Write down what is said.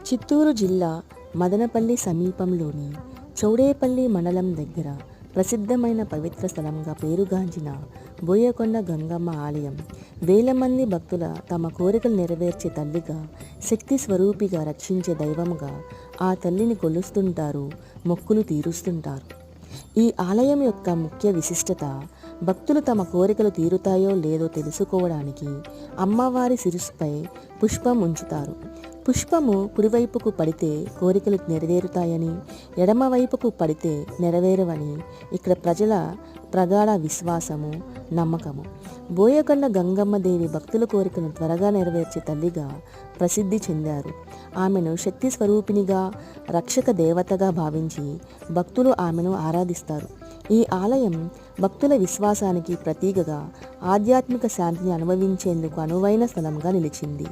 చిత్తూరు జిల్లా మదనపల్లి సమీపంలోని చౌడేపల్లి మండలం దగ్గర ప్రసిద్ధమైన పవిత్ర స్థలంగా పేరుగాంచిన బోయకొండ గంగమ్మ ఆలయం వేల మంది భక్తుల తమ కోరికలు నెరవేర్చే తల్లిగా, శక్తి స్వరూపిగా, రక్షించే దైవంగా ఆ తల్లిని కొలుస్తుంటారు, మొక్కులు తీరుస్తుంటారు. ఈ ఆలయం యొక్క ముఖ్య విశిష్టత, భక్తులు తమ కోరికలు తీరుతాయో లేదో తెలుసుకోవడానికి అమ్మవారి శిరస్సుపై పుష్పం ఉంచుతారు. పుష్పము కుడివైపుకు పడితే కోరికలు నెరవేరుతాయని, ఎడమవైపుకు పడితే నెరవేరవని ఇక్కడ ప్రజల ప్రగాఢ విశ్వాసము, నమ్మకము. బోయకొండ గంగమ్మదేవి భక్తుల కోరికను త్వరగా నెరవేర్చే తల్లిగా ప్రసిద్ధి చెందారు. ఆమెను శక్తి స్వరూపిణిగా, రక్షక దేవతగా భావించి భక్తులు ఆమెను ఆరాధిస్తారు. ఈ ఆలయం భక్తుల విశ్వాసానికి ప్రతీకగా, ఆధ్యాత్మిక శాంతిని అనుభవించేందుకు అనువైన స్థలంగా నిలిచింది.